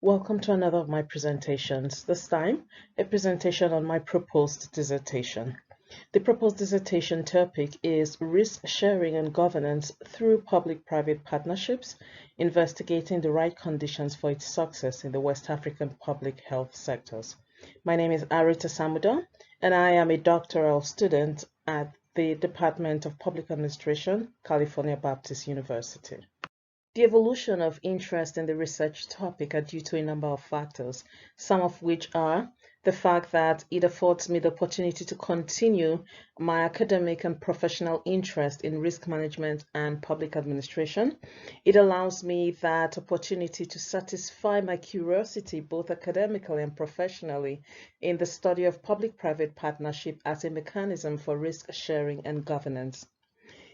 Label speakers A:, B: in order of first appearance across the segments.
A: Welcome to another of my presentations. This time, a presentation on my proposed dissertation. The proposed dissertation topic is Risk Sharing and Governance through Public-Private Partnerships, investigating the right conditions for its success in the West African public health sectors. My name is Arita Samuda, and I am a doctoral student at the Department of Public Administration, California Baptist University. The evolution of interest in the research topic are due to a number of factors, some of which are the fact that it affords me the opportunity to continue my academic and professional interest in risk management and public administration. It allows me that opportunity to satisfy my curiosity both academically and professionally in the study of public-private partnership as a mechanism for risk sharing and governance.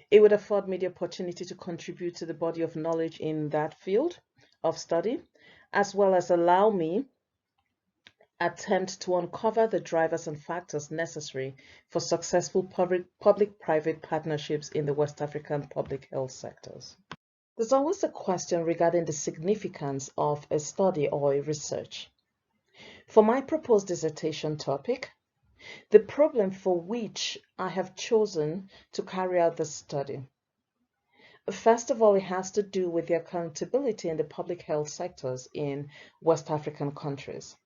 A: It would afford me the opportunity to contribute to the body of knowledge in that field of study, as well as allow me attempt to uncover the drivers and factors necessary for successful public-private partnerships in the West African public health sectors. There's always a question regarding the significance of a study or a research. For my proposed dissertation topic, the problem for which I have chosen to carry out this study. First of all, it has to do with the accountability in the public health sectors in West African countries.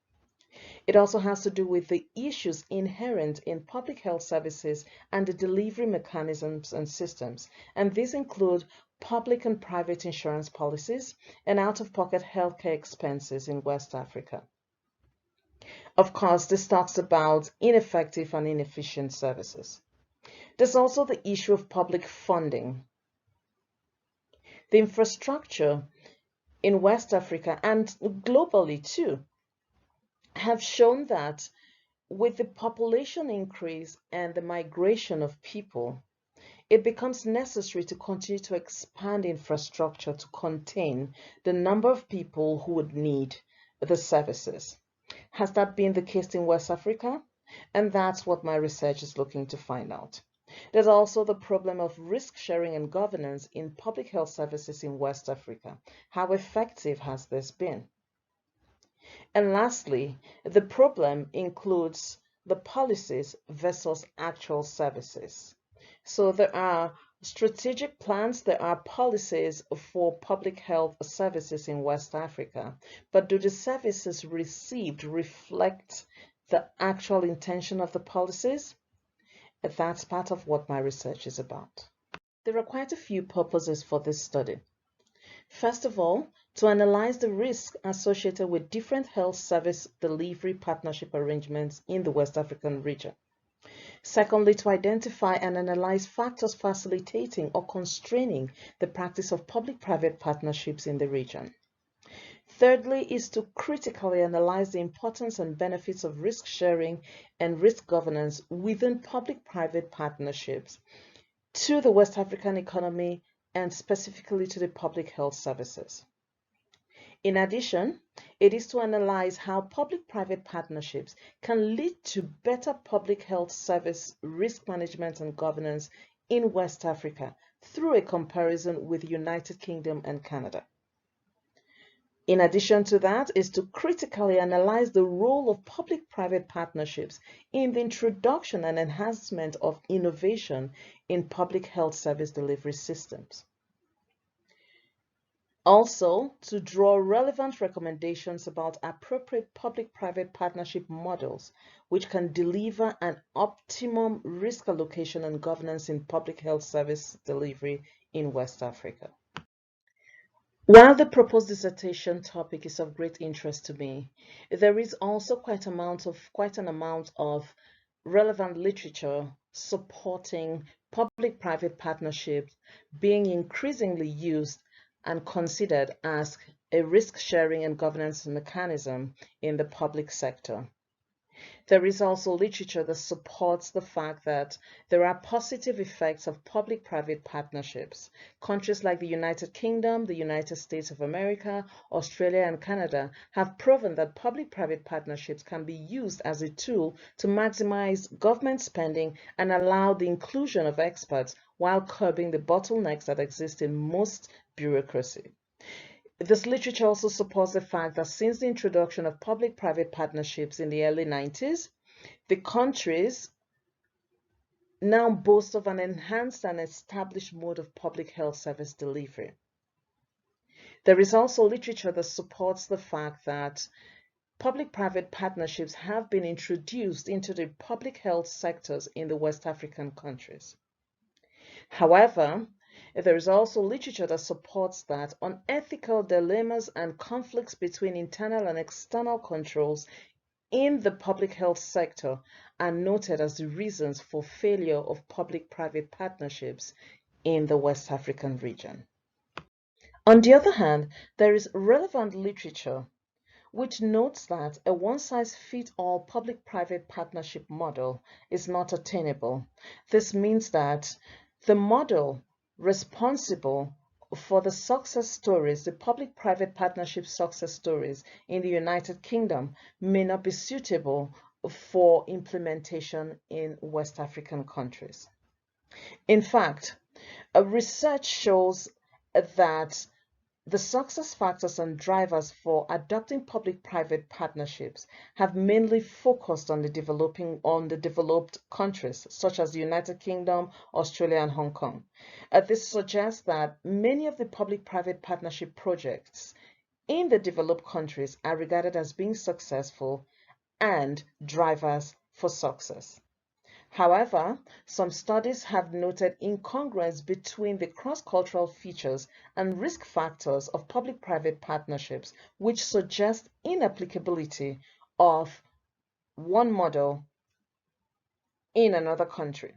A: It also has to do with the issues inherent in public health services and the delivery mechanisms and systems, and these include public and private insurance policies and out-of-pocket healthcare expenses in West Africa. Of course, this talks about ineffective and inefficient services. There's also the issue of public funding. The infrastructure in West Africa and globally too have shown that with the population increase and the migration of people, it becomes necessary to continue to expand infrastructure to contain the number of people who would need the services. Has that been the case in West Africa? And that's what my research is looking to find out. There's also the problem of risk sharing and governance in public health services in West Africa. How effective has this been? And lastly, the problem includes the policies versus actual services. So there are strategic plans, there are policies for public health services in West Africa, but do the services received reflect the actual intention of the policies? That's part of what my research is about. There are quite a few purposes for this study. First of all, to analyze the risk associated with different health service delivery partnership arrangements in the West African region. Secondly, to identify and analyze factors facilitating or constraining the practice of public-private partnerships in the region. Thirdly, is to critically analyze the importance and benefits of risk sharing and risk governance within public-private partnerships to the West African economy and specifically to the public health services. In addition, it is to analyze how public-private partnerships can lead to better public health service risk management and governance in West Africa through a comparison with the United Kingdom and Canada. In addition to that, is to critically analyze the role of public-private partnerships in the introduction and enhancement of innovation in public health service delivery systems. Also, to draw relevant recommendations about appropriate public-private partnership models which can deliver an optimum risk allocation and governance in public health service delivery in West Africa. While the proposed dissertation topic is of great interest to me, there is also quite an amount of relevant literature supporting public-private partnerships being increasingly used and considered as a risk-sharing and governance mechanism in the public sector. There is also literature that supports the fact that there are positive effects of public-private partnerships. Countries like the United Kingdom, the United States of America, Australia, and Canada have proven that public-private partnerships can be used as a tool to maximize government spending and allow the inclusion of experts while curbing the bottlenecks that exist in most bureaucracy. This literature also supports the fact that since the introduction of public-private partnerships in the early 90s, the countries now boast of an enhanced and established mode of public health service delivery. There is also literature that supports the fact that public-private partnerships have been introduced into the public health sectors in the West African countries. However, there is also literature that supports that unethical dilemmas and conflicts between internal and external controls in the public health sector are noted as the reasons for failure of public-private partnerships in the West African region. On the other hand, there is relevant literature which notes that a one-size-fits-all public-private partnership model is not attainable. This means that the model responsible for the success stories, the public-private partnership success stories in the United Kingdom may not be suitable for implementation in West African countries. In fact, research shows that the success factors and drivers for adopting public-private partnerships have mainly focused on the developed countries such as the United Kingdom, Australia, and Hong Kong. This suggests that many of the public-private partnership projects in the developed countries are regarded as being successful and drivers for success. However, some studies have noted incongruence between the cross-cultural features and risk factors of public-private partnerships, which suggest inapplicability of one model in another country.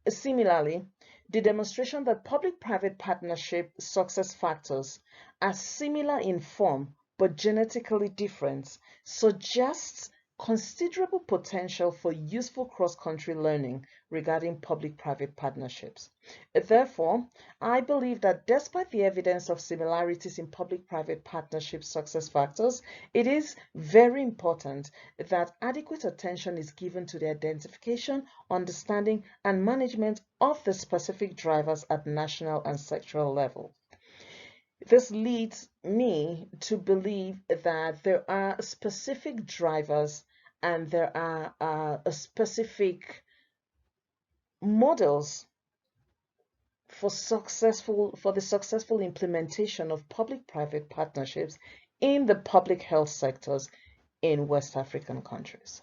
A: Similarly, the demonstration that public-private partnership success factors are similar in form but genetically different suggests considerable potential for useful cross-country learning regarding public-private partnerships. Therefore, I believe that despite the evidence of similarities in public-private partnership success factors, it is very important that adequate attention is given to the identification, understanding, and management of the specific drivers at national and sectoral level. This leads me to believe that there are specific drivers and there are specific models for the successful implementation of public-private partnerships in the public health sectors in West African countries.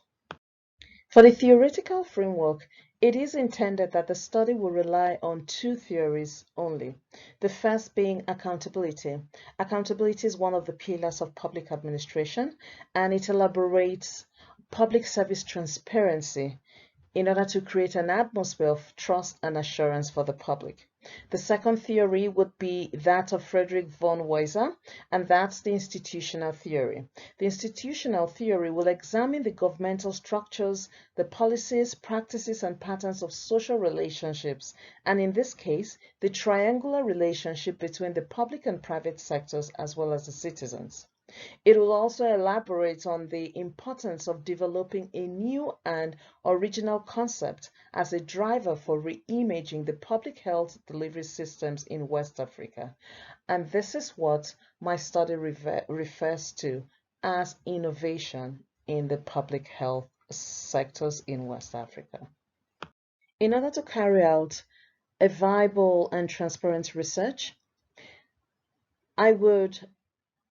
A: For the theoretical framework, it is intended that the study will rely on two theories only. The first being accountability. Accountability is one of the pillars of public administration, and it elaborates public service transparency in order to create an atmosphere of trust and assurance for the public. The second theory would be that of Frederick von Weiser, and that's the institutional theory. The institutional theory will examine the governmental structures, the policies, practices, and patterns of social relationships, and in this case, the triangular relationship between the public and private sectors as well as the citizens. It will also elaborate on the importance of developing a new and original concept as a driver for re-imaging the public health delivery systems in West Africa. And this is what my study refers to as innovation in the public health sectors in West Africa. In order to carry out a viable and transparent research, I would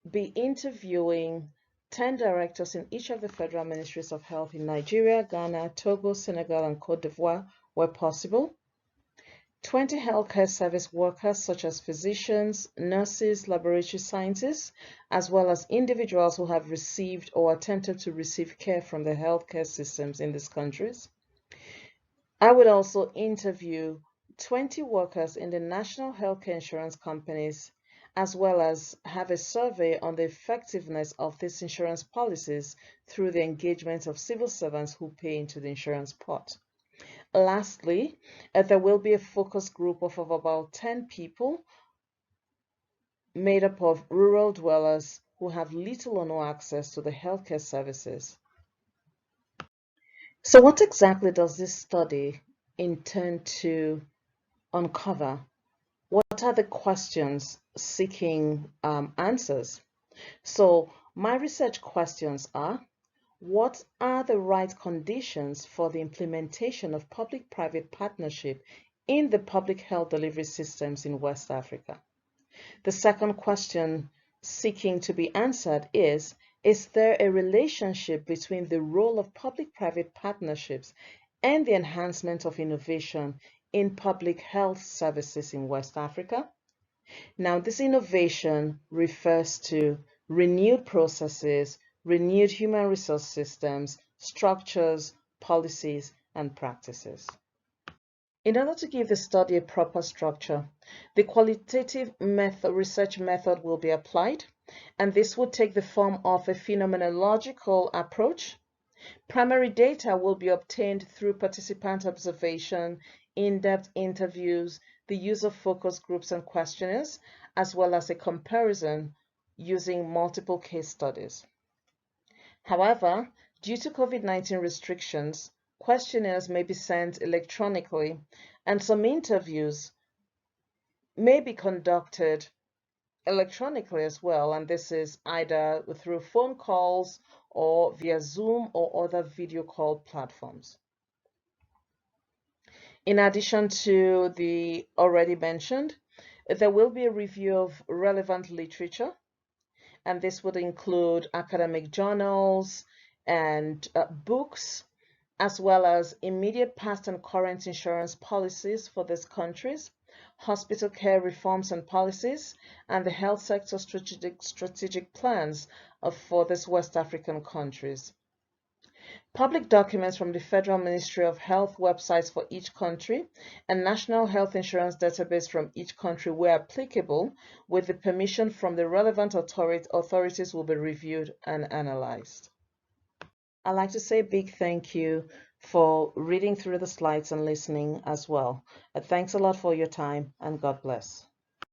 A: be interviewing 10 directors in each of the federal ministries of health in Nigeria, Ghana, Togo, Senegal, and Cote d'Ivoire where possible, 20 healthcare service workers such as physicians, nurses, laboratory scientists, as well as individuals who have received or attempted to receive care from the healthcare systems in these countries. I would also interview 20 workers in the national healthcare insurance companies, as well as have a survey on the effectiveness of these insurance policies through the engagement of civil servants who pay into the insurance pot. Lastly, there will be a focus group of about 10 people made up of rural dwellers who have little or no access to the healthcare services. So what exactly does this study intend to uncover? What are the questions seeking answers? So my research questions are: what are the right conditions for the implementation of public-private partnership in the public health delivery systems in West Africa? The second question seeking to be answered is there a relationship between the role of public-private partnerships and the enhancement of innovation in public health services in West Africa? Now, this innovation refers to renewed processes, renewed human resource systems, structures, policies, and practices. In order to give the study a proper structure, the qualitative research method will be applied, and this would take the form of a phenomenological approach. Primary data will be obtained through participant observation, in-depth interviews, the use of focus groups and questionnaires, as well as a comparison using multiple case studies. However, due to COVID-19 restrictions, questionnaires may be sent electronically, and some interviews may be conducted electronically as well, and this is either through phone calls or via Zoom or other video call platforms. In addition to the already mentioned, there will be a review of relevant literature, and this would include academic journals and books, as well as immediate past and current insurance policies for these countries, hospital care reforms and policies, and the health sector strategic plans for these West African countries. Public documents from the Federal Ministry of Health websites for each country and National Health Insurance Database from each country where applicable, with the permission from the relevant authorities, will be reviewed and analyzed. I'd like to say a big thank you for reading through the slides and listening as well. Thanks a lot for your time, and God bless.